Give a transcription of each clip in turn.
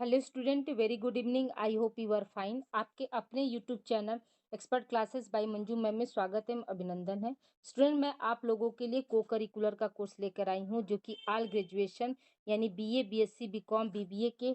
Hello student, very good evening. I hope you are fine. आपके अपने YouTube channel expert classes by Manju ma'am में स्वागत है, अभिनंदन है। स्टूडेंट, मैं आप लोगों के लिए को करिकुलर का कोर्स लेकर आई हूँ जो कि ऑल ग्रेजुएशन यानी बीए, बीएससी, बीकॉम, बीबीए के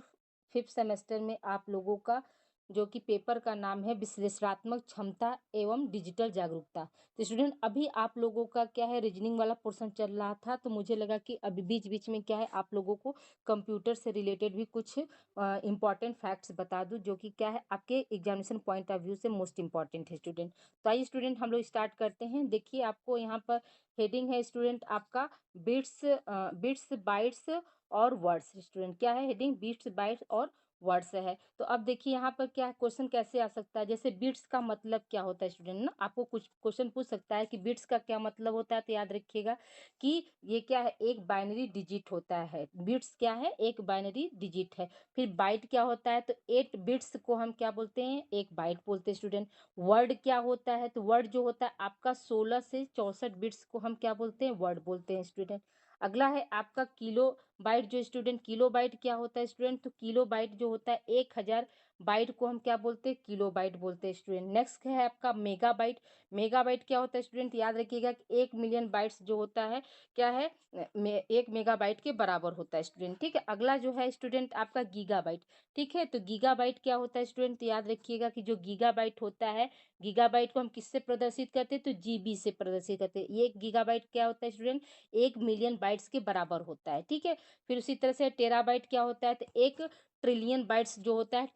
5th सेमेस्टर में आप लोगों का जो कि पेपर का नाम है विश्लेषणात्मक क्षमता एवं डिजिटल जागरूकता। तो स्टूडेंट, अभी आप लोगों का क्या है, रीजनिंग वाला पोर्शन चल रहा था, तो मुझे लगा कि अभी बीच बीच में क्या है आप लोगों को कंप्यूटर से रिलेटेड भी कुछ इम्पॉर्टेंट फैक्ट्स बता दूं जो कि क्या है आपके एग्जामिनेशन पॉइंट ऑफ व्यू से मोस्ट इम्पॉर्टेंट है स्टूडेंट। तो आइए स्टूडेंट, हम लोग स्टार्ट करते हैं। देखिए, आपको यहाँ पर हेडिंग है स्टूडेंट आपका बिट्स, बिट्स बाइट्स और वर्ड्स। स्टूडेंट, क्या है हेडिंग? बिट्स बाइट्स और वर्ड्स है। तो अब देखिए यहाँ पर क्या क्वेश्चन कैसे आ सकता है, जैसे बिट्स का मतलब क्या होता है स्टूडेंट ना, आपको कुछ क्वेश्चन पूछ सकता है कि बिट्स का क्या मतलब होता है। तो याद रखिएगा कि ये क्या है, एक बाइनरी डिजिट होता है। बिट्स क्या है? एक बाइनरी डिजिट है। फिर बाइट क्या होता है? तो 8 बिट्स को हम क्या बोलते हैं? एक बाइट बोलते हैं स्टूडेंट। वर्ड क्या होता है? तो वर्ड जो होता है आपका 16 से 64 बिट्स को हम क्या बोलते हैं? वर्ड बोलते हैं स्टूडेंट। अगला है आपका किलो बाइट। जो स्टूडेंट किलो बाइट क्या होता है स्टूडेंट? तो किलो बाइट जो होता है 1000 बाइट को हम क्या बोलते हैं? किलो बाइट बोलते हैं स्टूडेंट। नेक्स्ट है आपका मेगा बाइट। मेगा बाइट क्या होता है स्टूडेंट? याद रखिएगा कि 1 मिलियन बाइट्स जो होता है क्या है, 1 मेगाबाइट के बराबर होता है स्टूडेंट। ठीक है। अगला जो है स्टूडेंट आपका गीगाबाइट। ठीक है। तो गीगाबाइट क्या होता है स्टूडेंट? तो याद रखिएगा कि जो गीगाबाइट होता है, गीगाबाइट को हम किससे प्रदर्शित करते हैं? तो जीबी से प्रदर्शित करते हैं। ये गीगाबाइट क्या होता है स्टूडेंट? 1 मिलियन बाइट्स के बराबर होता है। ठीक है। फिर उसी तरह से टेराबाइट क्या होता है? तो 1 ट्रिलियन बाइट्स जो होता है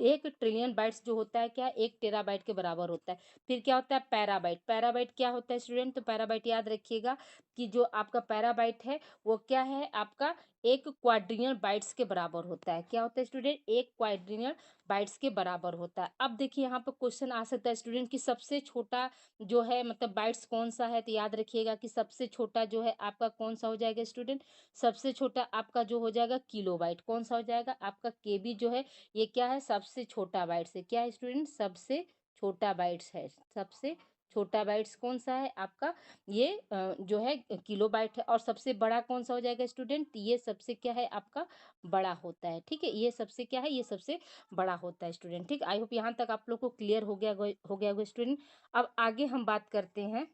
1 ट्रिलियन बाइट्स जो होता है क्या, 1 टेराबाइट के बराबर होता है। फिर क्या होता है पैराबाइट। पैराबाइट क्या होता है स्टूडेंट? तो पैराबाइट याद रखिएगा कि जो आपका पैराबाइट है वो क्या है आपका 1 क्वाड्रिलियन बाइट्स के बराबर होता है। क्या होता है स्टूडेंट? 1 क्वाड्रिलियन बाइट्स के बराबर होता है। अब देखिए यहाँ पर क्वेश्चन आ सकता है स्टूडेंट कि सबसे छोटा जो है मतलब बाइट्स कौन सा है। तो याद रखिएगा कि सबसे छोटा जो है आपका कौन सा हो जाएगा स्टूडेंट? सबसे छोटा आपका जो हो जाएगा किलो बाइट। कौन सा हो जाएगा आपका? केबी जो है ये क्या है? सबसे छोटा बाइट्स है। क्या है स्टूडेंट? सबसे छोटा बाइट्स है। सबसे छोटा बाइट्स कौन सा है आपका? ये जो है किलो बाइट है। और सबसे बड़ा कौन सा हो जाएगा स्टूडेंट? ये सबसे क्या है आपका? बड़ा होता है। ठीक है। ये सबसे क्या है? ये सबसे बड़ा होता है स्टूडेंट। ठीक। आई होप यहाँ तक आप लोग को क्लियर हो गया होगा स्टूडेंट। अब आगे हम बात करते हैं।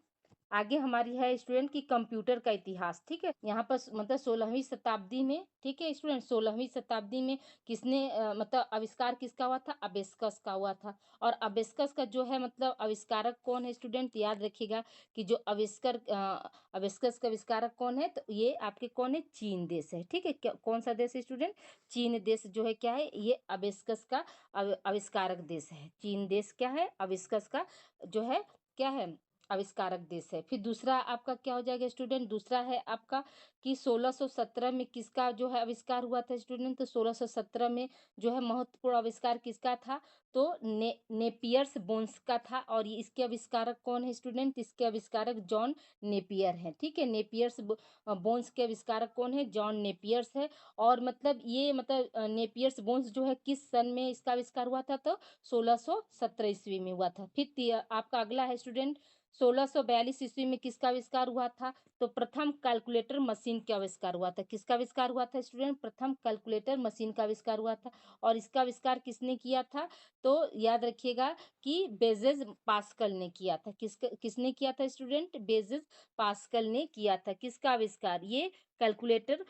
आगे हमारी है स्टूडेंट की कंप्यूटर का इतिहास। ठीक है। यहाँ पर मतलब 16वीं शताब्दी में, ठीक है स्टूडेंट, 16वीं शताब्दी में किसने मतलब आविष्कार किसका हुआ था? अबेस्कस का हुआ था। और अबेस्कस का जो है मतलब आविष्कारक कौन है स्टूडेंट? याद रखिएगा कि जो अबेस्कस का आविष्कारक कौन है? तो ये आपके कौन है? चीन देश है। ठीक है। कौन सा देश है स्टूडेंट? चीन देश जो है क्या है, ये अबेस्कस का आविष्कारक देश है। चीन देश क्या है? अबेस्कस का जो है क्या है? आविष्कारक देश है। फिर दूसरा आपका क्या हो जाएगा स्टूडेंट? दूसरा है आपका कि 1617 में किसका जो है आविष्कार हुआ था स्टूडेंट? तो 1617 में जो है महत्वपूर्ण आविष्कार किसका था? तो नेपियर्स बोन्स का था। और ये इसके आविष्कारक कौन है स्टूडेंट? इसके आविष्कारक जॉन नेपियर है। ठीक है। नेपियर्स बोन्स के आविष्कारक कौन है? जॉन नेपियर्स है। और मतलब ये मतलब नेपियर्स बोन्स जो है किस सन में इसका आविष्कार हुआ था? तो 1617 ईस्वी में हुआ था। फिर आपका अगला है स्टूडेंट 1642 ईस्वी में किसका आविष्कार हुआ था? तो प्रथम कैलकुलेटर मशीन का आविष्कार हुआ था। किसका आविष्कार हुआ था स्टूडेंट? प्रथम कैलकुलेटर मशीन का आविष्कार हुआ था। और इसका आविष्कार किसने किया था? तो याद रखिएगा कि बेजेस पास्कल ने किया था। किसने किया था स्टूडेंट? बेजेस पास्कल ने किया था। किसका आविष्कार? ये कैलकुलेटर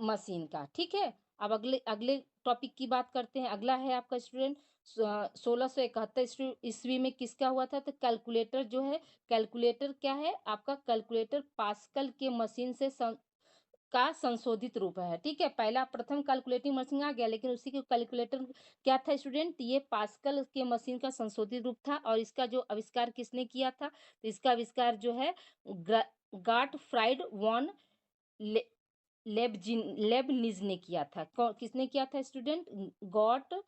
मशीन का। ठीक है। अब अगले अगले टॉपिक की बात करते हैं। अगला है आपका स्टूडेंट 1671 ईस्वी में किसका हुआ था? तो कैलकुलेटर जो है, कैलकुलेटर क्या है आपका? कैलकुलेटर पास्कल के मशीन से का संशोधित रूप है। ठीक है। पहला प्रथम कैलकुलेटिंग मशीन आ गया, लेकिन उसी के कैलकुलेटर क्या था स्टूडेंट? ये पास्कल के मशीन का संशोधित रूप था। और इसका जो आविष्कार किसने किया था? तो इसका आविष्कार जो है गाट फ्राइड वॉन लेबनिज ने किया था। किसने किया था student? Got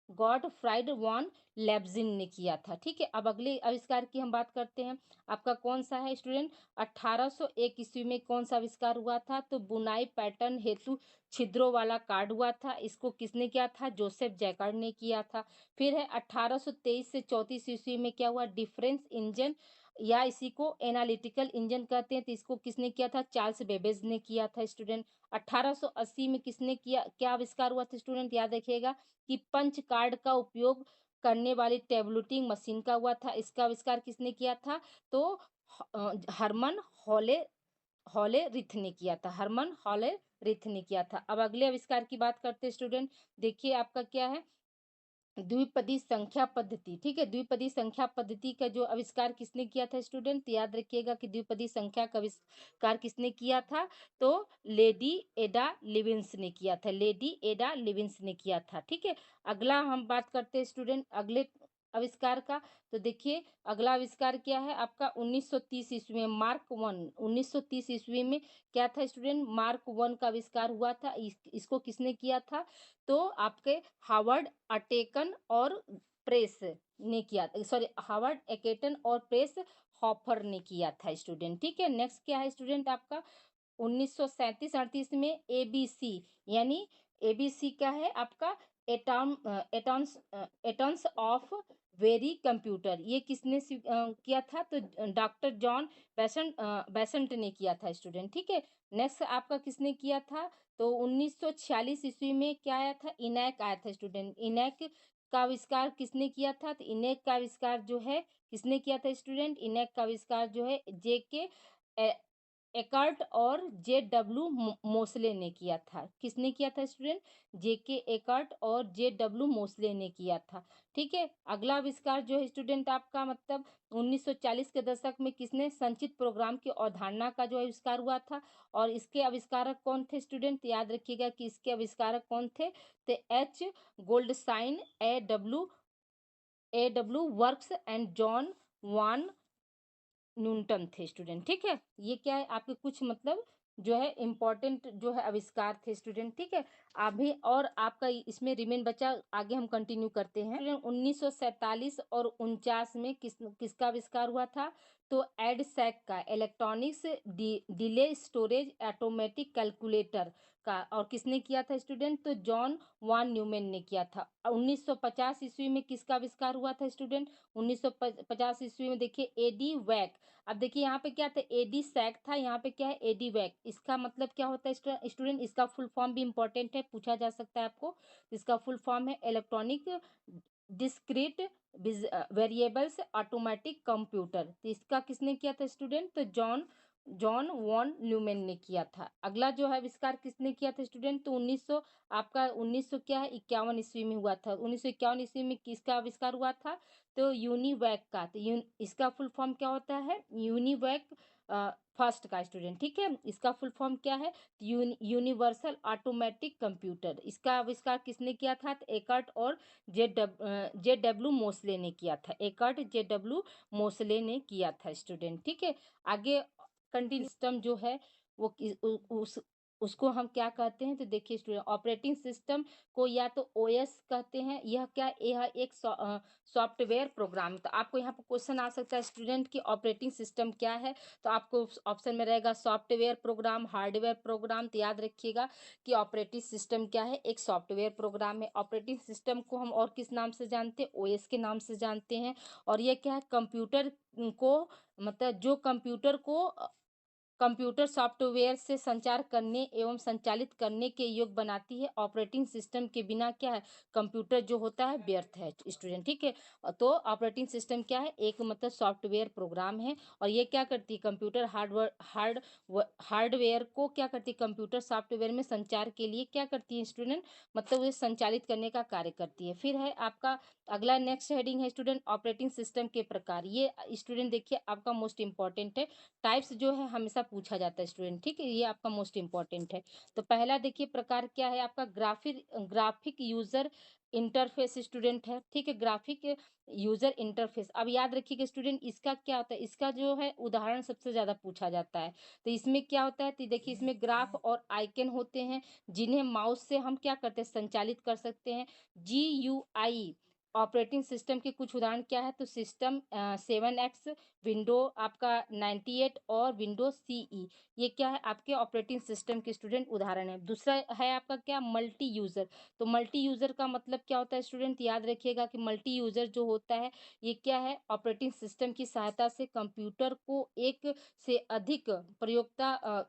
God fried von Leibniz ने किया था। ठीक है। अब अगले आविष्कार की हम बात करते हैं। आपका कौन सा है स्टूडेंट? 1801 ईस्वी में कौन सा आविष्कार हुआ था? तो बुनाई पैटर्न हेतु छिद्रों वाला कार्ड हुआ था। इसको किसने किया था? जोसेफ जैकार्ड ने किया था। फिर है 1823 से 34 ईस्वी में क्या हुआ? डिफरेंस इंजन या इसी को एनालिटिकल इंजन कहते हैं। तो इसको किसने किया था? चार्ल्स बेबेज ने किया था स्टूडेंट। 1880 में किसने किया, क्या आविष्कार हुआ था स्टूडेंट? याद रखिएगा कि पंच कार्ड का उपयोग करने वाली टेबलेटिंग मशीन का हुआ था। इसका आविष्कार किसने किया था? तो हरमन हॉले हॉले रिथ ने किया था। हरमन हॉले रिथ ने किया था। अब अगले आविष्कार की बात करते हैं स्टूडेंट। देखिए आपका क्या है, द्विपदी संख्या पद्धति। ठीक है, द्विपदी संख्या पद्धति का जो आविष्कार किसने किया था स्टूडेंट? तो याद रखिएगा कि द्विपदी संख्या का आविष्कार किसने किया था? तो लेडी एडा लिविंस ने किया था। लेडी एडा लिविंस ने किया था। ठीक है, अगला हम बात करते हैं स्टूडेंट अगले आविष्कार का। तो देखिए अगला आविष्कार क्या है आपका? 1930 ईस्वी में मार्क वन। 1930 ईस्वी में क्या था स्टूडेंट? मार्क वन का आविष्कार हुआ था। इसको किसने किया था? तो आपके हावर्ड अटेकन और प्रेस ने किया, सॉरी हावर्ड एकेटन और प्रेस हॉफर ने किया था स्टूडेंट। ठीक है, नेक्स्ट क्या है स्टूडेंट आपका? 1937-38 में एबीसी, यानी एबीसी क्या है आपका? एटॉन्स ऑफ वेरी कंप्यूटर, ये किसने किया था? तो डॉक्टर जॉन बेसेंट ने किया था स्टूडेंट। ठीक है, नेक्स्ट आपका किसने किया था? तो 1946 ईस्वी में क्या आया था? इनैक आया था स्टूडेंट। इनैक का आविष्कार किसने किया था? तो इनैक का आविष्कार जो है किसने किया था स्टूडेंट? इनैक का आविष्कार जो है जे के एकर्ट और जे डब्ल्यू मोसले ने किया था। किसने किया था स्टूडेंट? जे के एकर्ट और जे डब्ल्यू मोसले ने किया था। ठीक है, अगला आविष्कार जो है स्टूडेंट आपका मतलब 1940 के दशक में किसने संचित प्रोग्राम की अवधारणा का जो आविष्कार हुआ था? और इसके आविष्कारक कौन थे स्टूडेंट? याद रखिएगा कि इसके आविष्कारक कौन थे? तो H Goldstine, A W Burks and John von Newton थे स्टूडेंट। ठीक है, ये क्या है आपके कुछ मतलब जो है इम्पोर्टेंट जो है आविष्कार थे स्टूडेंट। ठीक है, अभी और आपका इसमें रिमेन बचा, आगे हम कंटिन्यू करते हैं। 1947 और 49 में किसका आविष्कार हुआ था? तो एडसैक का electronics delay storage automatic calculator का। और किसने किया था स्टूडेंट? तो जॉन वान न्यूमैन ने किया था। 1950 ईस्वी में किसका आविष्कार हुआ था स्टूडेंट? 1950 ईस्वी में देखिए एडी वैक। अब देखिए यहाँ पे क्या था? एडी सैक था, यहाँ पे क्या है? एडी वैक। इसका मतलब क्या होता है स्टूडेंट? इसका फुल फॉर्म भी इंपॉर्टेंट है, पूछा जा सकता है आपको। इसका फुल फॉर्म है electronic discrete variables automatic computer. तो इसका किसने किया था स्टूडेंट? तो जॉन जॉन वॉन न्यूमैन ने किया था। अगला जो है आविष्कार किसने किया था स्टूडेंट? तो 1900 आपका 1900 क्या है 51 ईस्वी में हुआ था। 1951 ईस्वी में किसका आविष्कार हुआ था? तो यूनिवैक का। तो इसका फुल फॉर्म क्या होता है? यूनिवैक फर्स्ट का स्टूडेंट। ठीक है, इसका फुल फॉर्म क्या है? Universal automatic computer. इसका आविष्कार किसने किया था? तो एकर्ट और जे डब्ल्यू मोसले ने किया था। एकर्ट जे डब्ल्यू मोसले ने किया था स्टूडेंट। ठीक है, आगे कंटिन्यू सिस्टम जो है वो उसको हम क्या कहते हैं? तो देखिए स्टूडेंट ऑपरेटिंग सिस्टम को या तो ओएस कहते हैं। यह एक सॉफ्टवेयर प्रोग्राम। तो आपको यहाँ पर क्वेश्चन आ सकता है स्टूडेंट कि ऑपरेटिंग सिस्टम क्या है? तो आपको ऑप्शन में रहेगा सॉफ्टवेयर प्रोग्राम, हार्डवेयर प्रोग्राम। तो याद रखिएगा कि ऑपरेटिंग सिस्टम क्या है? एक सॉफ्टवेयर प्रोग्राम है। ऑपरेटिंग सिस्टम को हम और किस नाम से जानते हैं? ओएस के नाम से जानते हैं। और ये क्या है? कंप्यूटर को मतलब जो कंप्यूटर सॉफ्टवेयर से संचार करने एवं संचालित करने के योग्य बनाती है। ऑपरेटिंग सिस्टम के बिना क्या है? कंप्यूटर जो होता है व्यर्थ है स्टूडेंट। ठीक है, तो ऑपरेटिंग सिस्टम क्या है? एक मतलब सॉफ्टवेयर प्रोग्राम है। और ये क्या करती है? कंप्यूटर हार्डवेयर को क्या करती है? कंप्यूटर सॉफ्टवेयर में संचार के लिए क्या करती है स्टूडेंट? मतलब ये संचालित करने का कार्य करती है। फिर है आपका अगला नेक्स्ट हेडिंग है स्टूडेंट ऑपरेटिंग सिस्टम के प्रकार। ये स्टूडेंट देखिए आपका मोस्ट इंपॉर्टेंट है। टाइप्स जो है हमेशा पूछा जाता है स्टूडेंट। ठीक है, ये आपका मोस्ट इंपॉर्टेंट है। तो पहला देखिए प्रकार क्या है आपका? ग्राफिक यूजर इंटरफेस स्टूडेंट है। ठीक है, ग्राफिक यूजर इंटरफेस। अब याद रखिएगा स्टूडेंट इसका क्या होता है? इसका जो है उदाहरण सबसे ज्यादा पूछा जाता है। तो इसमें क्या होता है? तो देखिए इसमें ग्राफ और आइकन होते हैं जिन्हें माउस से हम क्या करते हैं? संचालित कर सकते हैं। GUI ऑपरेटिंग सिस्टम के कुछ उदाहरण क्या है, तो सिस्टम 7X, विंडो आपका 98 और विंडो CE। ये क्या है, आपके ऑपरेटिंग सिस्टम के स्टूडेंट उदाहरण है। दूसरा है आपका क्या, मल्टी यूज़र। तो मल्टी यूज़र का मतलब क्या होता है स्टूडेंट, याद रखिएगा कि मल्टी यूज़र जो होता है ये क्या है, ऑपरेटिंग सिस्टम की सहायता से कंप्यूटर को एक से अधिक प्रयोक्ता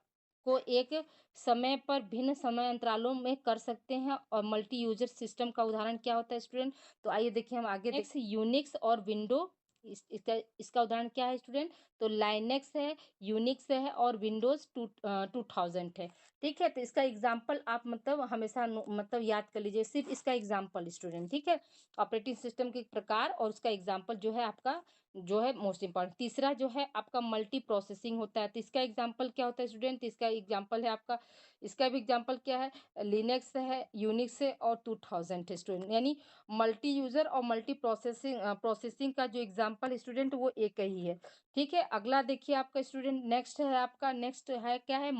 को एक समय पर भिन्न समय अंतरालों में कर सकते हैं। और मल्टी यूजर सिस्टम का उदाहरण क्या होता है स्टूडेंट, तो आइए देखिए हम आगे नेक्स्ट यूनिक्स और विंडो। इसका उदाहरण क्या है स्टूडेंट, तो लाइनेक्स है, यूनिक्स है और विंडोज 2000 है। ठीक है, तो इसका एग्जाम्पल आप मतलब हमेशा मतलब याद कर लीजिए, सिर्फ इसका एग्जाम्पल स्टूडेंट। ठीक है, ऑपरेटिंग सिस्टम के प्रकार और उसका एग्जाम्पल जो है आपका जो है मोस्ट इंपॉर्टेंट। तीसरा जो है आपका मल्टी प्रोसेसिंग होता है, तो इसका एग्जाम्पल क्या होता है स्टूडेंट, इसका एग्जाम्पल है आपका, इसका भी एग्जाम्पल क्या है, लिनक्स है, यूनिक्स है और 2000 है स्टूडेंट। यानी मल्टी यूजर और मल्टी प्रोसेसिंग का जो एग्जाम्पल स्टूडेंट वो एक ही है। ठीक है, अगला देखिए आपका स्टूडेंट, नेक्स्ट है आपका, नेक्स्ट है क्या है,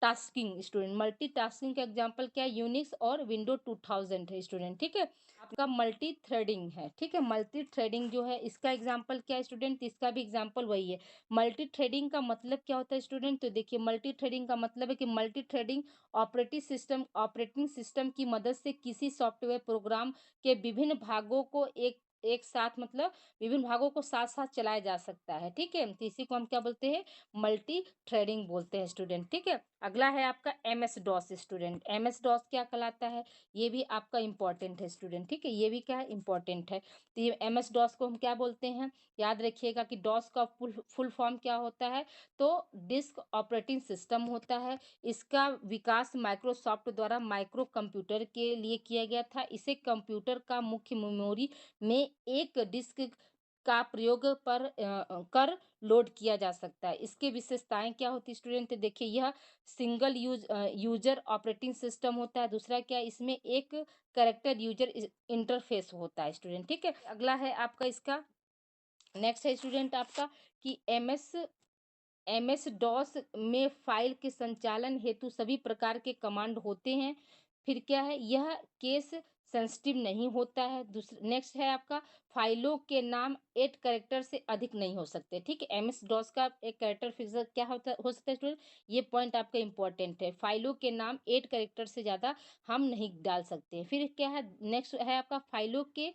टास्किंग स्टूडेंट। मल्टी टास्किंग का एग्जाम्पल क्या है, यूनिक्स और विंडो 2000 है स्टूडेंट। ठीक है, आपका मल्टी थ्रेडिंग है। ठीक है, मल्टी थ्रेडिंग जो है इसका एग्जाम्पल क्या है स्टूडेंट, इसका भी एग्जाम्पल वही है। मल्टी थ्रेडिंग का मतलब क्या होता है स्टूडेंट, तो देखिए मल्टी थ्रेडिंग का मतलब है कि मल्टी थ्रेडिंग ऑपरेटिंग सिस्टम की मदद से किसी सॉफ्टवेयर प्रोग्राम के विभिन्न भागों को एक एक साथ मतलब विभिन्न भागों को साथ साथ चलाया जा सकता है। ठीक है, तो इसी को हम क्या बोलते हैं, मल्टी थ्रेडिंग बोलते हैं स्टूडेंट। ठीक है, अगला है आपका MS DOS student. MS DOS क्या कहलाता है, ये भी आपका इंपॉर्टेंट है स्टूडेंट। ठीक है, ये भी क्या है, इंपॉर्टेंट है। तो ये MS DOS को हम क्या बोलते हैं, याद रखिएगा कि डॉस का फुल फॉर्म क्या होता है, तो डिस्क ऑपरेटिंग सिस्टम होता है। इसका विकास माइक्रोसॉफ्ट द्वारा माइक्रो कंप्यूटर के लिए किया गया था। इसे कंप्यूटर का मुख्य मेमोरी में एक डिस्क का प्रयोग कर लोड किया जा सकता है। इसकी विशेषताएं क्या होती है स्टूडेंट, देखिए यह सिंगल यूजर ऑपरेटिंग सिस्टम होता है। दूसरा क्या है, इसमें एक करेक्टर यूजर इंटरफेस होता है स्टूडेंट। ठीक है, अगला है आपका इसका नेक्स्ट है स्टूडेंट आपका कि MS DOS में फाइल के संचालन हेतु सभी प्रकार के कमांड होते हैं। फिर क्या है, यह केस सेंसिटिव नहीं होता है। दूसरा नेक्स्ट है आपका, फाइलों के नाम 8 कैरेक्टर से अधिक नहीं हो सकते। ठीक है, MS DOS का एक कैरेक्टर फिक्सर क्या हो सकता है स्टूडेंट, ये पॉइंट आपका इंपॉर्टेंट है। फाइलों के नाम 8 कैरेक्टर से ज़्यादा हम नहीं डाल सकते। फिर क्या है, नेक्स्ट है आपका, फाइलों के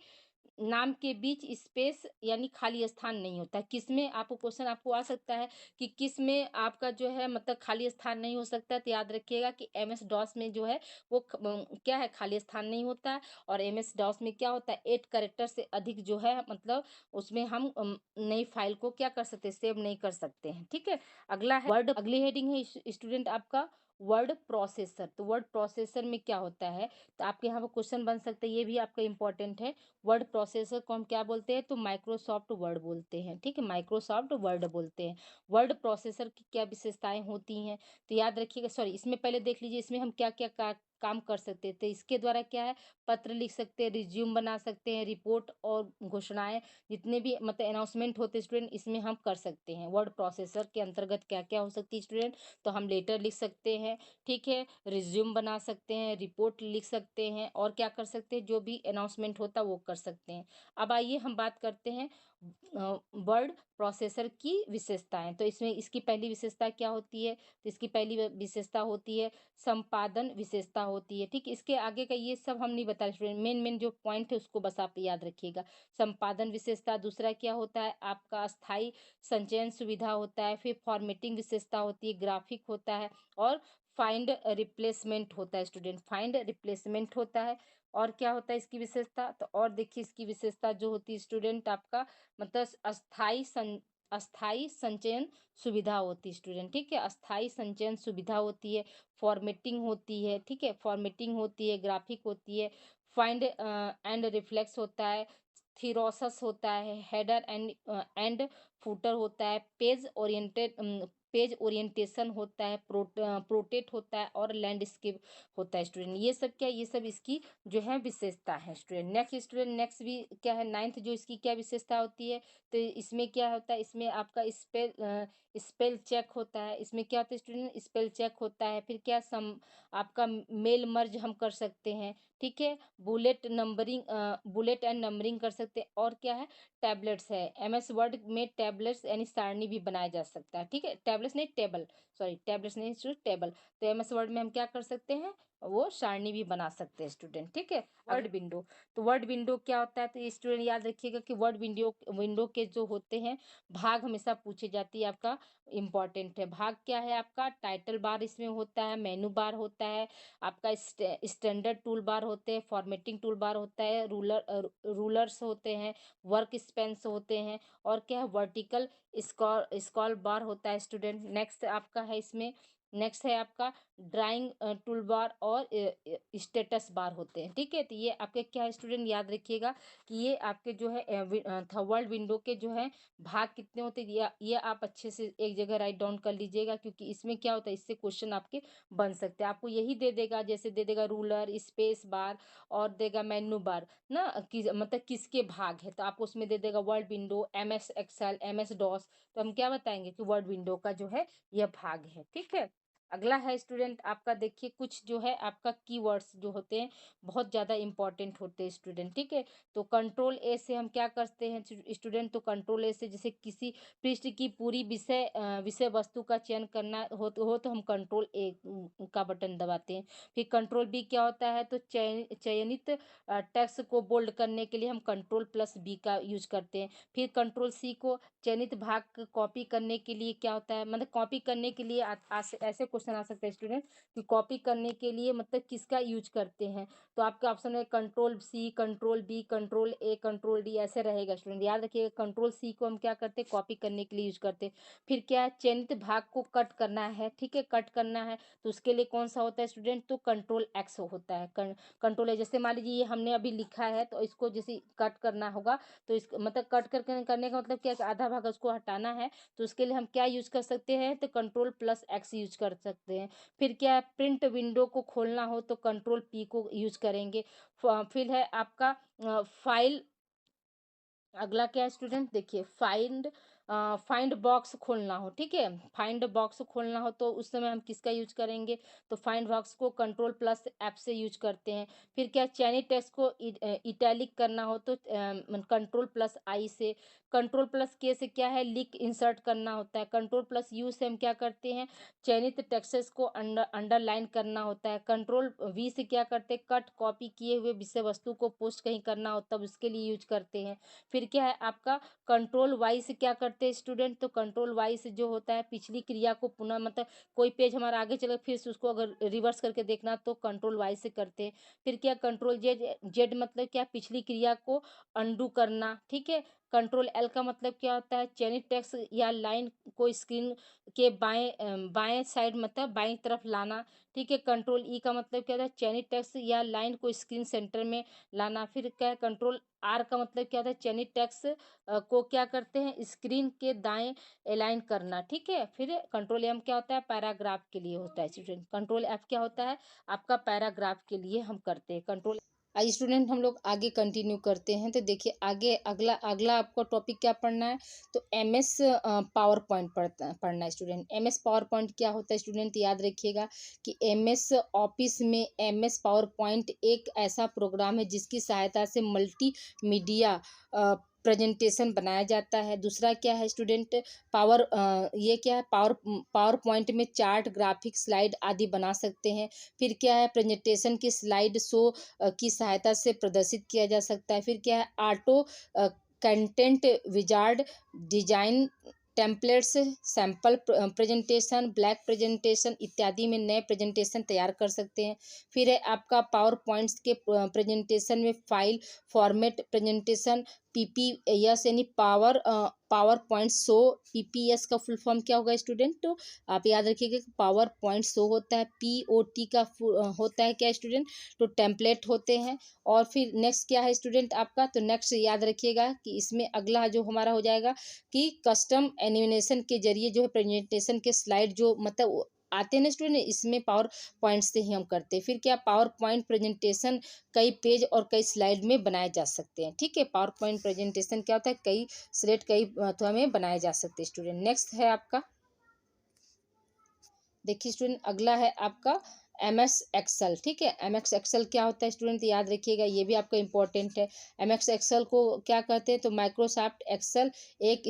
नाम के बीच स्पेस यानी खाली स्थान नहीं होता है। किसमें आपको क्वेश्चन आपको आ सकता है कि किस में आपका जो है मतलब खाली स्थान नहीं हो सकता है, तो याद रखिएगा कि MS DOS में जो है वो क्या है, खाली स्थान नहीं होता है। और MS DOS में क्या होता है, 8 कैरेक्टर से अधिक जो है मतलब उसमें हम नई फाइल को क्या कर सकते हैं, सेव नहीं कर सकते हैं। ठीक है, अगला है वर्ड। अगली हेडिंग है स्टूडेंट आपका वर्ड प्रोसेसर। तो वर्ड प्रोसेसर में क्या होता है, तो आपके यहाँ पर क्वेश्चन बन सकता है, ये भी आपका इंपॉर्टेंट है। वर्ड प्रोसेसर को हम क्या बोलते हैं, तो माइक्रोसॉफ्ट वर्ड बोलते हैं। ठीक है, माइक्रोसॉफ्ट वर्ड बोलते हैं। वर्ड प्रोसेसर की क्या विशेषताएं होती हैं, तो याद रखिएगा, सॉरी इसमें पहले देख लीजिए इसमें हम क्या क्या काम कर सकते हैं। तो इसके द्वारा क्या है, पत्र लिख सकते हैं, रिज्यूम बना सकते हैं, रिपोर्ट और घोषणाएं, जितने भी मतलब अनाउंसमेंट होते हैं स्टूडेंट, इसमें हम कर सकते हैं। वर्ड प्रोसेसर के अंतर्गत क्या क्या हो सकती है स्टूडेंट, तो हम लेटर लिख सकते हैं। ठीक है, रिज्यूम बना सकते हैं, रिपोर्ट लिख सकते हैं और क्या कर सकते हैं, जो भी अनाउंसमेंट होता है वो कर सकते हैं। अब आइए हम बात करते हैं वर्ड प्रोसेसर की विशेषताएं। तो इसमें इसकी पहली विशेषता क्या होती है, तो इसकी पहली विशेषता होती है संपादन विशेषता होती है। ठीक, इसके आगे का ये सब हम नहीं बता रहे स्टूडेंट, मेन मेन जो पॉइंट है उसको बस आप याद रखिएगा। संपादन विशेषता, दूसरा क्या होता है आपका अस्थाई संचयन सुविधा होता है। फिर फॉर्मेटिंग विशेषता होती है, ग्राफिक होता है और फाइंड रिप्लेसमेंट होता है स्टूडेंट, फाइंड रिप्लेसमेंट होता है। और क्या होता है इसकी विशेषता, तो और देखिए इसकी विशेषता जो होती है स्टूडेंट आपका मतलब अस्थाई संचयन सुविधा होती है स्टूडेंट। ठीक है, अस्थाई संचयन सुविधा होती है, फॉर्मेटिंग होती है। ठीक है, फॉर्मेटिंग होती है, ग्राफिक होती है, फाइंड एंड रिफ्लेक्स होता है, थीरोसस होता है, हेडर एंड फुटर होता है, पेज ओरिएंटेड पेज ओरिएंटेशन होता है, प्रोटेट होता है और लैंडस्केप होता है स्टूडेंट। ये सब क्या है, ये सब इसकी जो है विशेषता है स्टूडेंट। नेक्स्ट भी क्या है, नाइन्थ जो इसकी क्या विशेषता होती है, तो इसमें क्या होता है, इसमें आपका स्पेल चेक होता है। इसमें क्या होता है स्टूडेंट, स्पेल चेक होता है। फिर क्या आपका मेल मर्ज हम कर सकते हैं, ठीक है। बुलेट एंड नंबरिंग कर सकते हैं। और क्या है, टैबलेट्स है। एमएस वर्ड में टैबलेट्स यानी सारणी भी बनाया जा सकता है, ठीक है। टैबलेट्स नहीं, टेबल, सॉरी टैबलेट्स नहीं, टेबल। तो एमएस वर्ड में हम क्या कर सकते हैं, वो सारणी भी बना सकते हैं स्टूडेंट, ठीक है। वर्ड विंडो, तो वर्ड विंडो क्या होता है, तो स्टूडेंट याद रखिएगा कि वर्ड विंडो के जो होते हैं भाग हमेशा पूछे जाती है, आपका इम्पॉर्टेंट है। भाग क्या है, आपका टाइटल बार इसमें होता है, मेनू बार होता है, आपका स्टैंडर्ड टूल बार होते हैं, फॉर्मेटिंग टूल बार होता है, रूलर्स होते हैं, वर्क स्पेंस होते हैं, और क्या है, वर्टिकल स्क्रॉल बार होता है स्टूडेंट। नेक्स्ट है आपका ड्राइंग टूल बार और स्टेटस बार होते हैं, ठीक है। तो ये आपके क्या है स्टूडेंट, याद रखिएगा कि ये आपके जो है वर्ड विंडो के जो है भाग कितने होते हैं, ये आप अच्छे से एक जगह राइट डाउन कर लीजिएगा, क्योंकि इसमें क्या होता है, इससे क्वेश्चन आपके बन सकते हैं। आपको यही दे देगा, जैसे दे देगा रूलर, स्पेस बार, और देगा मेन्यू बार ना, मतलब किसके भाग है, तो आपको उसमें दे देगा word window, MS Excel, MS DOS. तो हम क्या बताएंगे कि वर्ड विंडो का जो है यह भाग है, ठीक है। अगला है स्टूडेंट आपका, देखिए कुछ जो है आपका कीवर्ड्स जो होते हैं बहुत ज़्यादा इंपॉर्टेंट होते हैं स्टूडेंट, ठीक है। तो कंट्रोल ए से हम क्या करते हैं स्टूडेंट, तो कंट्रोल ए से जैसे किसी पृष्ठ की पूरी विषय वस्तु का चयन करना हो तो हम कंट्रोल ए का बटन दबाते हैं। फिर कंट्रोल बी क्या होता है, तो चयनित टेक्स्ट को बोल्ड करने के लिए हम कंट्रोल प्लस बी का यूज करते हैं। फिर कंट्रोल सी को चयनित भाग कॉपी करने के लिए क्या होता है, मतलब कॉपी करने के लिए ऐसे क्वेश्चन आ सकते हैं स्टूडेंट कि कॉपी करने के लिए मतलब किसका यूज करते हैं, तो आपके ऑप्शन है control C, control B, control A, control D, ऐसे रहेगा स्टूडेंट। याद रखिएगा कंट्रोल सी को हम क्या करते हैं, कॉपी करने के लिए यूज करते हैं। फिर क्या है, चयनित भाग को कट करना है, ठीक है, कट करना है तो उसके लिए कौन सा होता है स्टूडेंट, तो कंट्रोल एक्स होता है। कंट्रोल है, जैसे मान लीजिए ये हमने अभी लिखा है तो इसको जैसे कट करना होगा, तो इस मतलब कट करने का मतलब क्या है, आधा भाग उसको हटाना है, तो उसके लिए हम क्या यूज कर सकते हैं, तो कंट्रोल प्लस एक्स यूज कर सकते हैं। फिर क्या है, प्रिंट विंडो को खोलना हो तो कंट्रोल पी को यूज करेंगे। फिर है आपका फाइल, अगला क्या है स्टूडेंट, देखिए फाइंड बॉक्स खोलना हो, ठीक है, फाइंड बॉक्स खोलना हो तो उस समय हम किसका यूज करेंगे, तो फाइंड बॉक्स को कंट्रोल प्लस एप से यूज करते हैं। फिर क्या, चयनित टेक्स्ट को इटैलिक करना हो तो कंट्रोल प्लस आई से। कंट्रोल प्लस के से क्या है, लिंक इंसर्ट करना होता है। कंट्रोल प्लस यू से हम क्या करते हैं, चयनित टेक्स्ट्स को अंडरलाइन करना होता है। कंट्रोल वी से क्या करते हैं, कट कॉपी किए हुए विषय वस्तु को पोस्ट कहीं करना हो तब उसके लिए यूज करते हैं। फिर क्या है आपका कंट्रोल वाई से क्या करते हैं स्टूडेंट, तो कंट्रोल वाई से जो होता है पिछली क्रिया को पुनः, मतलब कोई पेज हमारा आगे चले फिर से उसको अगर रिवर्स करके देखना तो कंट्रोल वाई से करते हैं। फिर क्या, कंट्रोल जेड, जेड मतलब क्या, पिछली क्रिया को अंडू करना, ठीक है। कंट्रोल एल का मतलब क्या होता है, चयनित टेक्स्ट या लाइन को स्क्रीन के बाएं साइड मतलब बाएं तरफ लाना, ठीक है। कंट्रोल ई का मतलब क्या होता है, चयनित टेक्स्ट या लाइन को स्क्रीन सेंटर में लाना। फिर क्या है, कंट्रोल आर का मतलब क्या होता है, चयनित टेक्स्ट को क्या करते हैं, स्क्रीन के दाएं अलाइन करना, ठीक है। फिर कंट्रोल एम क्या होता है, पैराग्राफ के लिए होता है स्टूडेंट। कंट्रोल एफ क्या होता है, आपका पैराग्राफ के लिए हम करते हैं कंट्रोल। आज स्टूडेंट हम लोग आगे कंटिन्यू करते हैं, तो देखिए आगे अगला अगला आपको टॉपिक क्या पढ़ना है, तो एमएस पावर पॉइंट पढ़ना है स्टूडेंट। एमएस पावर पॉइंट क्या होता है स्टूडेंट, याद रखिएगा कि एमएस ऑफिस में एमएस पावर पॉइंट एक ऐसा प्रोग्राम है जिसकी सहायता से मल्टी मीडिया प्रेजेंटेशन बनाया जाता है। दूसरा क्या है स्टूडेंट, ये क्या है, पावर पॉइंट में चार्ट, ग्राफिक, स्लाइड आदि बना सकते हैं। फिर क्या है, प्रेजेंटेशन की स्लाइड शो की सहायता से प्रदर्शित किया जा सकता है। फिर क्या है, auto content wizard, design templates, sample presentation, black presentation इत्यादि में नए प्रेजेंटेशन तैयार कर सकते हैं। फिर है आपका पावर पॉइंट्स के प्रेजेंटेशन में फाइल फॉर्मेट प्रेजेंटेशन, PPS यानी पावर पॉइंट शो। PPS का फुल फॉर्म क्या होगा स्टूडेंट? तो आप याद रखिएगा कि पावर पॉइंट शो होता है। POT का होता है क्या स्टूडेंट? तो टेम्पलेट होते हैं। और फिर नेक्स्ट क्या है स्टूडेंट आपका? तो नेक्स्ट याद रखिएगा कि इसमें अगला जो हमारा हो जाएगा कि कस्टम एनिमेशन के जरिए जो है प्रेजेंटेशन के स्लाइड जो मतलब आते हैं ना स्टूडेंट, इसमें पावर पॉइंट से ही हम करते हैं। फिर क्या, पावर पॉइंट प्रेजेंटेशन कई पेज और कई स्लाइड में बनाए जा सकते हैं। ठीक है, पावर पॉइंट प्रेजेंटेशन क्या होता है? कई स्लाइड कई अथवा में बनाए जा सकते हैं स्टूडेंट। नेक्स्ट है आपका, देखिए स्टूडेंट, अगला है आपका MS एक्सेल। ठीक है, MS एक्सेल क्या होता है स्टूडेंट? याद रखिएगा, ये भी आपका इंपॉर्टेंट है। MS एक्सेल को क्या कहते हैं? तो माइक्रोसॉफ्ट एक्सेल एक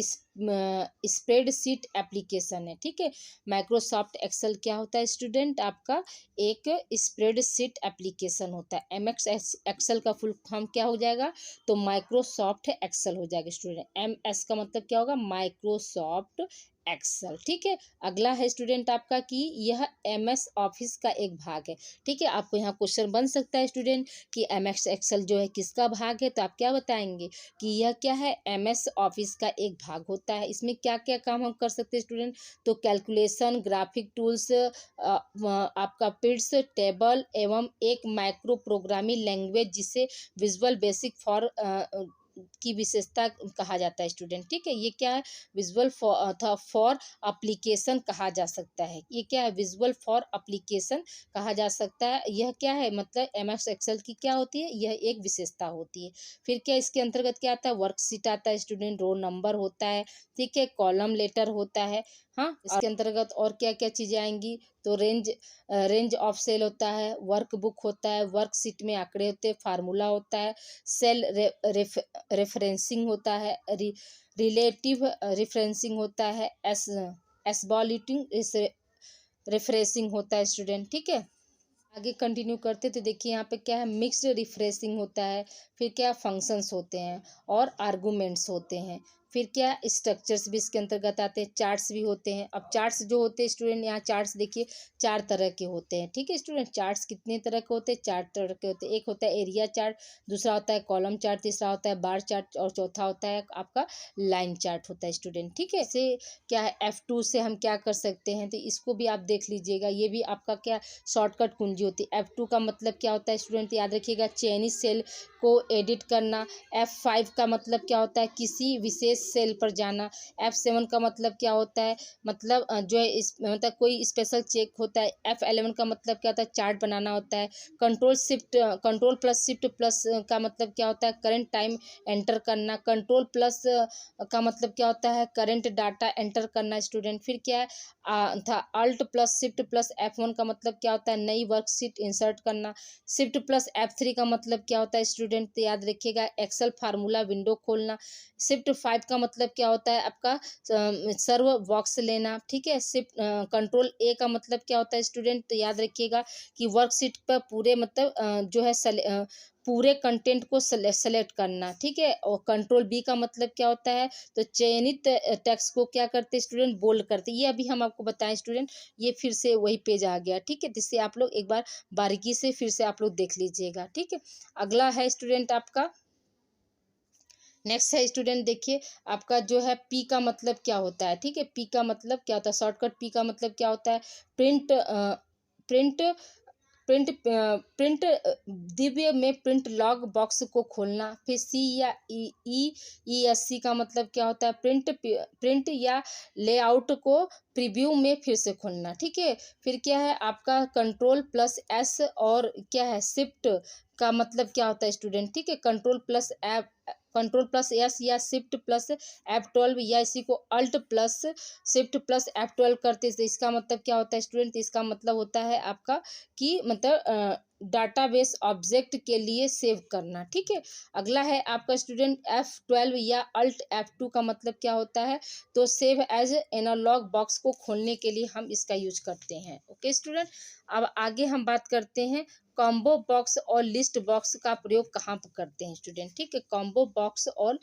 स्प्रेडशीट एप्लीकेशन है। ठीक है, माइक्रोसॉफ्ट एक्सेल क्या होता है स्टूडेंट? आपका एक स्प्रेडशीट एप्लीकेशन होता है। MS एक्सेल का फुल फॉर्म क्या हो जाएगा? तो माइक्रोसॉफ्ट एक्सेल हो जाएगा स्टूडेंट। MS का मतलब क्या होगा? Microsoft Excel. ठीक है, अगला है स्टूडेंट आपका कि यह MS ऑफिस का एक भाग है। ठीक है, आपको यहाँ क्वेश्चन बन सकता है स्टूडेंट कि MS एक्सेल जो है किसका भाग है? तो आप क्या बताएंगे कि यह क्या है? MS ऑफिस का एक भाग होता है। इसमें क्या क्या काम हम कर सकते हैं स्टूडेंट? तो कैलकुलेशन, ग्राफिक टूल्स, आपका पिट्स टेबल एवं एक माइक्रो प्रोग्रामिंग लैंग्वेज जिसे विजुअल बेसिक फॉर की विशेषता कहा जाता है स्टूडेंट। ठीक है, ये क्या है? विजुअल फॉर एप्लीकेशन कहा जा सकता है। ये क्या है? विजुअल फॉर एप्लीकेशन कहा जा सकता है। यह क्या है? मतलब MS एक्सेल की क्या होती है? यह एक विशेषता होती है। फिर क्या इसके अंतर्गत क्या आता है? वर्कशीट आता है स्टूडेंट, रोल नंबर होता है। ठीक है, कॉलम लेटर होता है। हाँ, इसके अंतर्गत और क्या क्या चीजें आएंगी? तो रेंज ऑफ सेल होता है, वर्क बुक होता है, वर्कशीट में आंकड़े होते हैं, फार्मूला होता है, सेल रेफरेंसिंग होता है, रिलेटिव रेफरेंसिंग होता है, एसबॉलिटिंग रेफरेंसिंग होता है स्टूडेंट। ठीक है, आगे कंटिन्यू करते तो देखिए यहाँ पे क्या है? मिक्स्ड रिफ्रेशिंग होता है। फिर क्या, फंक्शंस होते हैं और आर्गूमेंट्स होते हैं। फिर क्या, स्ट्रक्चर्स भी इसके अंतर्गत आते हैं, चार्ट्स भी होते हैं। अब चार्ट्स जो होते हैं स्टूडेंट, यहाँ चार्ट्स देखिए 4 तरह के होते हैं। ठीक है स्टूडेंट, चार्ट्स कितने तरह के होते हैं? 4 तरह के होते हैं। एक होता है एरिया चार्ट, दूसरा होता है कॉलम चार्ट, तीसरा होता है बार चार्ट और चौथा होता है आपका लाइन चार्ट होता है स्टूडेंट। ठीक है, इसे क्या है, F2 से हम क्या कर सकते हैं? तो इसको भी आप देख लीजिएगा, ये भी आपका क्या शॉर्टकट कुंजी होती है। F2 का मतलब क्या होता है स्टूडेंट? याद रखिएगा, चयनित सेल को एडिट करना। F5 का मतलब क्या होता है? किसी विशेष सेल पर जाना। F7 का मतलब क्या होता है? मतलब जो है मतलब कोई स्पेशल चेक होता है। F11 का मतलब क्या होता है? चार्ट बनाना होता है। कंट्रोल प्लस शिफ्ट प्लस का मतलब क्या होता है? करंट टाइम एंटर करना। कंट्रोल प्लस का मतलब क्या होता है? करंट डाटा एंटर करना स्टूडेंट। फिर क्या है था? Alt plus shift plus F1 का मतलब क्या होता है? नई वर्कशीट इंसर्ट करना। शिफ्ट प्लस F3 का मतलब क्या होता है स्टूडेंट? तो याद रखिएगा, एक्सेल फार्मूला विंडो खोलना। शिफ्ट 5 का मतलब क्या होता है? आपका सर्व बॉक्स लेना। ठीक है, शिफ्ट कंट्रोल A का मतलब क्या होता है स्टूडेंट? तो याद रखिएगा कि वर्कशीट पर पूरे मतलब जो है पूरे कंटेंट को सेलेक्ट करना। ठीक है, और कंट्रोल B का मतलब क्या होता है? तो चयनित टेक्स्ट को क्या करते स्टूडेंट? बोल्ड करते। ये अभी हम आपको बताएं स्टूडेंट, ये फिर से वही पेज आ गया। ठीक है, जिससे आप लोग एक बार बारीकी से फिर से आप लोग देख लीजिएगा। ठीक है, अगला है स्टूडेंट आपका, नेक्स्ट है स्टूडेंट, देखिए आपका जो है P का मतलब क्या होता है? ठीक है, P का मतलब क्या होता है? शॉर्टकट P का मतलब क्या होता है? प्रिंट प्रिंट प्रिंट दिव्य में प्रिंट लॉग बॉक्स को खोलना। फिर C या ESC का मतलब क्या होता है? प्रिंट या लेआउट को प्रीव्यू में फिर से खोलना। ठीक है, फिर क्या है आपका कंट्रोल प्लस S और क्या है? शिफ्ट का मतलब क्या होता है स्टूडेंट? ठीक है, कंट्रोल प्लस S या शिफ्ट प्लस F12 या इसी को alt plus shift plus F12 करते हैं। इसका मतलब क्या होता है स्टूडेंट? इसका मतलब होता है आपका कि मतलब डाटाबेस ऑब्जेक्ट के लिए सेव करना। ठीक है, अगला है आपका स्टूडेंट F12 या अल्ट F2 का मतलब क्या होता है? तो सेव एज एनालॉग बॉक्स को खोलने के लिए हम इसका यूज करते हैं। ओके स्टूडेंट, अब आगे हम बात करते हैं कॉम्बो बॉक्स और लिस्ट बॉक्स का प्रयोग कहाँ पर करते हैं स्टूडेंट। ठीक है, कॉम्बो बॉक्स और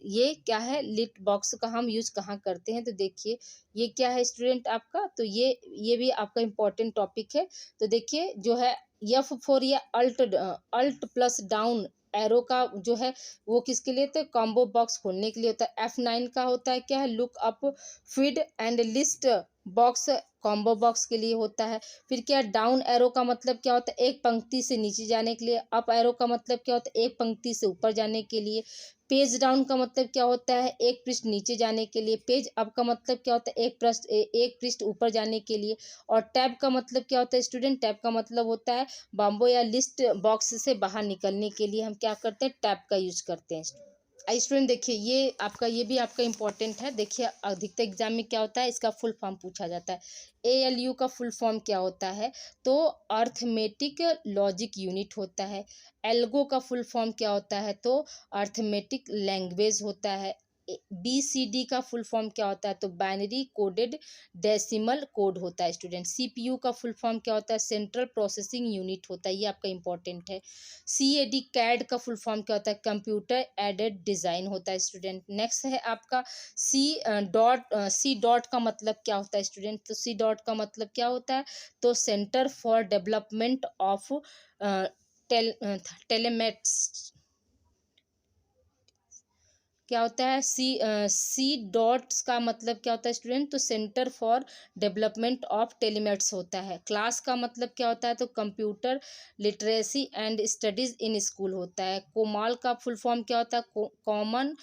ये क्या है? लिस्ट बॉक्स का हम यूज कहाँ करते हैं? तो देखिए ये क्या है स्टूडेंट आपका, तो ये भी आपका इम्पोर्टेंट टॉपिक है। तो देखिए जो है F4 या अल्ट प्लस डाउन एरो का जो है वो किसके लिए, तो कॉम्बो बॉक्स खोलने के लिए होता है। F9 का होता है क्या है, look up feed and list box, combo box के लिए होता है। फिर क्या, डाउन एरो का मतलब क्या होता है, एक पंक्ति से नीचे जाने के लिए। अप एरो का मतलब क्या होता है, एक पंक्ति से ऊपर जाने के लिए। पेज डाउन का मतलब क्या होता है, एक पृष्ठ नीचे जाने के लिए। पेज अप का मतलब क्या होता है, एक पृष्ठ ऊपर जाने के लिए। और टैब का मतलब क्या होता है स्टूडेंट, टैब का मतलब होता है बॉम्बो या लिस्ट बॉक्स से बाहर निकलने के लिए हम क्या करते हैं, टैब का यूज करते हैं। स्टूडेंट देखिए, ये भी आपका इंपॉर्टेंट है। देखिए अधिकतर एग्जाम में क्या होता है, इसका फुल फॉर्म पूछा जाता है। ALU का फुल फॉर्म क्या होता है, तो अर्थमेटिक लॉजिक यूनिट होता है। एल्गो का फुल फॉर्म क्या होता है, तो अर्थमेटिक लैंग्वेज होता है। BCD का फुल फॉर्म क्या होता है, तो बाइनरी कोडेड डेसिमल कोड होता है स्टूडेंट। CPU का फुल फॉर्म क्या होता है, सेंट्रल प्रोसेसिंग यूनिट होता है, ये आपका इंपॉर्टेंट है। CAD का फुल फॉर्म क्या होता है, कंप्यूटर एडेड डिज़ाइन होता है स्टूडेंट। नेक्स्ट है आपका C डॉट का मतलब क्या होता है स्टूडेंट, तो C डॉट का मतलब क्या होता है, तो सेंटर फॉर डेवलपमेंट ऑफ टेलीमेट्स, क्या होता है, सी डॉट्स का मतलब क्या होता है स्टूडेंट, तो सेंटर फॉर डेवलपमेंट ऑफ टेलीमेट्स होता है। क्लास का मतलब क्या होता है, तो computer literacy and studies in school होता है। कोमाल का फुल फॉर्म क्या होता है, कॉमन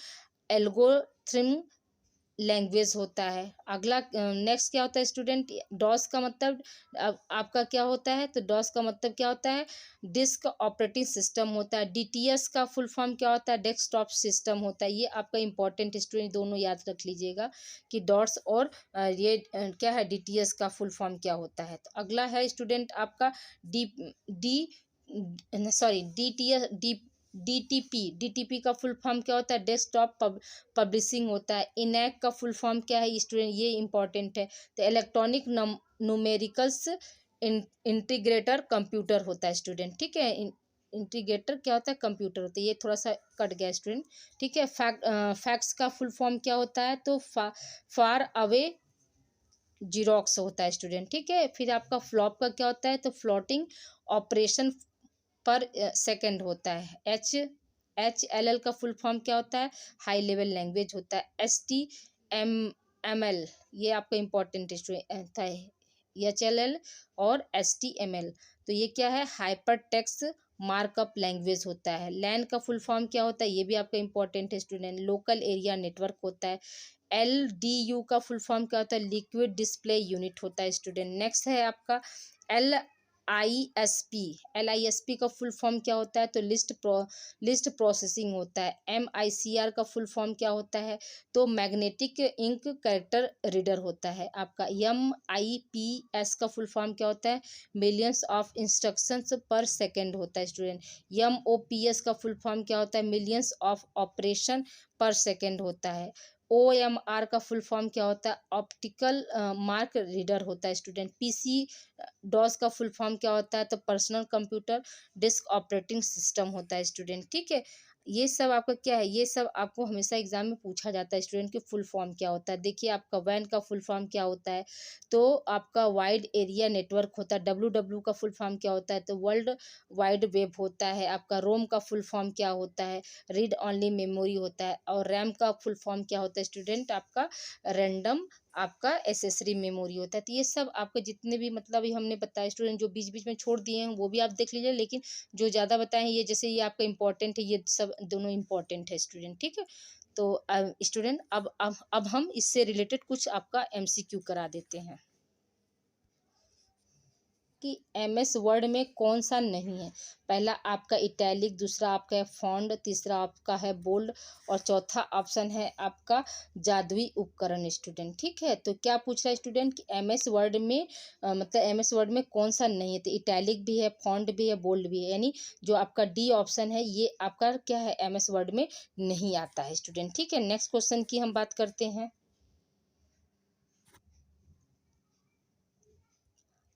एल्गोरिथम लैंग्वेज होता है। अगला नेक्स्ट क्या होता है स्टूडेंट, डॉस का मतलब आपका क्या होता है, तो डॉस का मतलब क्या होता है, डिस्क ऑपरेटिंग सिस्टम होता है। DTS का फुल फॉर्म क्या होता है, डेस्कटॉप सिस्टम होता है। ये आपका इंपॉर्टेंट स्टूडेंट दोनों याद रख लीजिएगा कि डॉट्स और ये क्या है, DTS का फुल फॉर्म क्या होता है। तो अगला है स्टूडेंट आपका डी डी सॉरी DTP का फुल फॉर्म क्या होता है, डेस्कटॉप पब्लिशिंग होता है। इनैक का फुल फॉर्म क्या है स्टूडेंट, ये इंपॉर्टेंट है, तो इलेक्ट्रॉनिक न्यूमेरिकल्स इंटीग्रेटर कंप्यूटर होता है स्टूडेंट, ठीक है। इंटीग्रेटर क्या होता है, कंप्यूटर होता है। ये थोड़ा सा कट गया स्टूडेंट, ठीक है। फैक्ट्स का फुल फॉर्म क्या होता है, तो फार अवे जीरोक्स होता है स्टूडेंट, ठीक है। फिर आपका फ्लॉप का क्या होता है, तो फ्लोटिंग ऑपरेशन पर सेकंड होता है। HLL का फुल फॉर्म क्या होता है, हाई लेवल लैंग्वेज होता है। HTML ये आपका इंपॉर्टेंट था, HLL और HTML, तो ये क्या है, हाइपर टेक्स्ट मार्कअप लैंग्वेज होता है। लैन का फुल फॉर्म क्या होता है, ये भी आपका इंपॉर्टेंट है स्टूडेंट, लोकल एरिया नेटवर्क होता है। LDU का फुल फॉर्म क्या होता है, लिक्विड डिस्प्ले यूनिट होता है स्टूडेंट। नेक्स्ट है आपका LISP का फुल फॉर्म क्या होता है, तो लिस्ट प्रोसेसिंग होता है। MICR का फुल फॉर्म क्या होता है, तो मैग्नेटिक इंक कैरेक्टर रीडर होता है आपका। MIPS का फुल फॉर्म क्या होता है, मिलियंस ऑफ इंस्ट्रक्शंस पर सेकेंड होता है स्टूडेंट। MOPS का फुल फॉर्म क्या होता है, मिलियंस ऑफ ऑपरेशन पर सेकेंड होता है। OMR का फुल फॉर्म क्या होता है, ऑप्टिकल मार्क रीडर होता है स्टूडेंट। PC डॉस का फुल फॉर्म क्या होता है, तो personal computer disk operating system होता है स्टूडेंट, ठीक है। ये सब आपका क्या है, ये सब आपको हमेशा एग्जाम में पूछा जाता है स्टूडेंट कि फुल फॉर्म क्या होता है। देखिए आपका WAN का फुल फॉर्म क्या होता है, तो आपका वाइड एरिया नेटवर्क होता है। WW का फुल फॉर्म क्या होता है, तो वर्ल्ड वाइड वेब होता है आपका। रोम का फुल फॉर्म क्या होता है, रीड ऑनली मेमोरी होता है। और रैम का फुल फॉर्म क्या होता है स्टूडेंट, आपका रैंडम आपका एसेसरी मेमोरी होता है। तो ये सब आपके जितने भी मतलब ये हमने बताया स्टूडेंट, जो बीच बीच में छोड़ दिए हैं वो भी आप देख लीजिए, लेकिन जो ज़्यादा बताए हैं ये जैसे ये आपका इंपॉर्टेंट है, ये सब दोनों इंपॉर्टेंट है स्टूडेंट, ठीक है। तो स्टूडेंट अब हम इससे रिलेटेड कुछ आपका MCQ करा देते हैं कि MS वर्ड में कौन सा नहीं है। पहला आपका इटैलिक, दूसरा आपका है फॉन्ट, तीसरा आपका है बोल्ड, और चौथा ऑप्शन है आपका जादुई उपकरण स्टूडेंट, ठीक है। तो क्या पूछ रहा है स्टूडेंट कि MS वर्ड में मतलब MS वर्ड में कौन सा नहीं है, तो इटैलिक भी है, फॉन्ट भी है, बोल्ड भी है, यानी जो आपका D ऑप्शन है ये आपका क्या है, MS वर्ड में नहीं आता है स्टूडेंट, ठीक है। नेक्स्ट क्वेश्चन की हम बात करते हैं।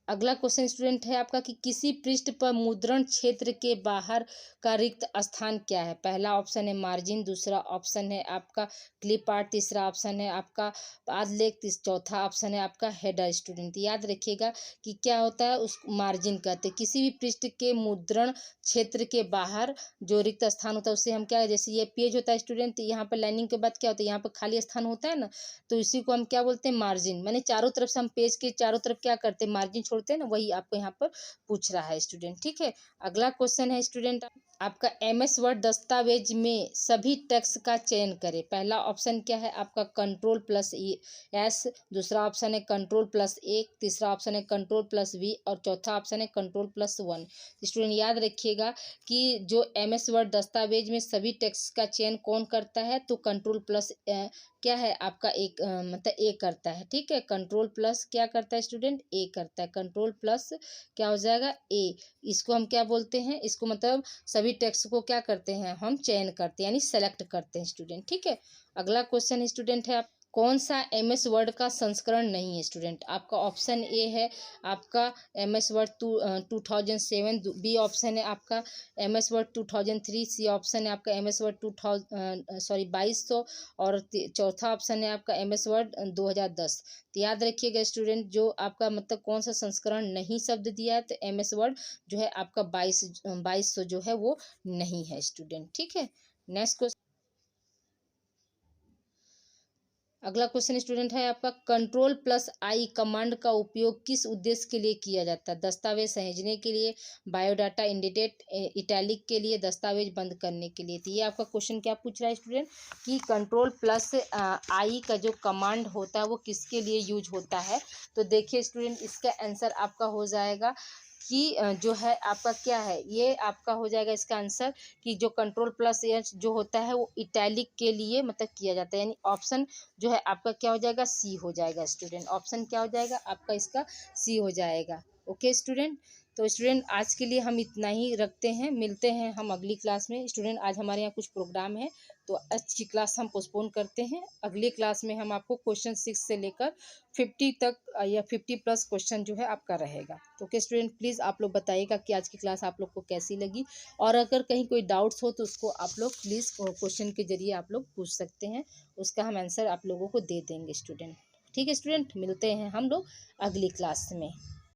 अगला क्वेश्चन स्टूडेंट है आपका कि किसी पृष्ठ पर मुद्रण क्षेत्र के बाहर का रिक्त स्थान क्या है। पहला ऑप्शन है मार्जिन, दूसरा ऑप्शन है आपका क्लिप आर्ट, तीसरा ऑप्शन है आपका पादलेख, चौथा ऑप्शन है आपका हेडर। स्टूडेंट याद रखिएगा कि क्या होता है, उस मार्जिन कहते हैं किसी भी पृष्ठ के मुद्रण क्षेत्र के बाहर जो रिक्त स्थान होता है उससे हम क्या है, जैसे ये पेज होता है स्टूडेंट, यहाँ पर लाइनिंग के बाद क्या होता है, यहाँ पर खाली स्थान होता है ना, तो इसी को हम क्या बोलते हैं, मार्जिन। मैंने चारों तरफ से हम पेज के चारों तरफ क्या करते हैं, मार्जिन छोड़ते हैं ना, वही आपको यहाँ पर पूछ रहा है स्टूडेंट। ठीक है, अगला क्वेश्चन है स्टूडेंट आपका MS वर्ड दस्तावेज में सभी टेक्स्ट का चयन करें। पहला ऑप्शन क्या है आपका Ctrl+S, दूसरा ऑप्शन है Ctrl+A, तीसरा ऑप्शन है Ctrl+V और चौथा ऑप्शन है Ctrl+1। स्टूडेंट याद रखिएगा कि जो MS वर्ड दस्तावेज में सभी टेक्स्ट का चयन कौन करता है, तो Ctrl+ क्या है आपका एक मतलब ए करता है। ठीक है, Ctrl+ क्या करता है स्टूडेंट, ए करता है। Ctrl+ क्या हो जाएगा, ए। इसको हम क्या बोलते हैं, इसको मतलब सभी टेक्स्ट को क्या करते हैं, हम चयन करते हैं यानी सेलेक्ट करते हैं स्टूडेंट। ठीक है, अगला क्वेश्चन स्टूडेंट है कौन सा MS वर्ड का संस्करण नहीं है स्टूडेंट। आपका ऑप्शन ए है आपका MS वर्ड 2007, बी ऑप्शन है आपका MS वर्ड 2003, सी ऑप्शन है आपका MS वर्ड 2200 और चौथा ऑप्शन है आपका MS वर्ड 2010। तो याद रखिएगा स्टूडेंट, जो आपका मतलब कौन सा संस्करण नहीं शब्द दिया है, तो MS वर्ड जो है आपका 2200 जो है वो नहीं है स्टूडेंट। ठीक है, नेक्स्ट क्वेश्चन, अगला क्वेश्चन स्टूडेंट है आपका Ctrl+I कमांड का उपयोग किस उद्देश्य के लिए किया जाता है। दस्तावेज सहेजने के लिए, बायोडाटा इंडिटेट इटैलिक के लिए, दस्तावेज बंद करने के लिए। तो ये आपका क्वेश्चन क्या पूछ रहा है स्टूडेंट कि Ctrl+I का जो कमांड होता है वो किसके लिए यूज होता है। तो देखिए स्टूडेंट, इसका आंसर आपका हो जाएगा कि जो है आपका क्या है, ये आपका हो जाएगा इसका आंसर कि जो Ctrl+H जो होता है वो इटैलिक के लिए मतलब किया जाता है, यानी ऑप्शन जो है आपका क्या हो जाएगा, सी हो जाएगा स्टूडेंट। ऑप्शन क्या हो जाएगा आपका इसका, सी हो जाएगा। ओके स्टूडेंट, तो स्टूडेंट आज के लिए हम इतना ही रखते हैं, मिलते हैं हम अगली क्लास में। स्टूडेंट आज हमारे यहाँ कुछ प्रोग्राम है तो आज की क्लास हम पोस्टपोन करते हैं। अगली क्लास में हम आपको क्वेश्चन 6 से लेकर 50 तक या 50+ क्वेश्चन जो है आपका रहेगा। तो ओके स्टूडेंट, प्लीज़ आप लोग बताइएगा कि आज की क्लास आप लोग को कैसी लगी, और अगर कहीं कोई डाउट्स हो तो उसको आप लोग प्लीज़ क्वेश्चन के जरिए आप लोग पूछ सकते हैं, उसका हम आंसर आप लोगों को दे देंगे स्टूडेंट। ठीक है स्टूडेंट, मिलते हैं हम लोग अगली क्लास में।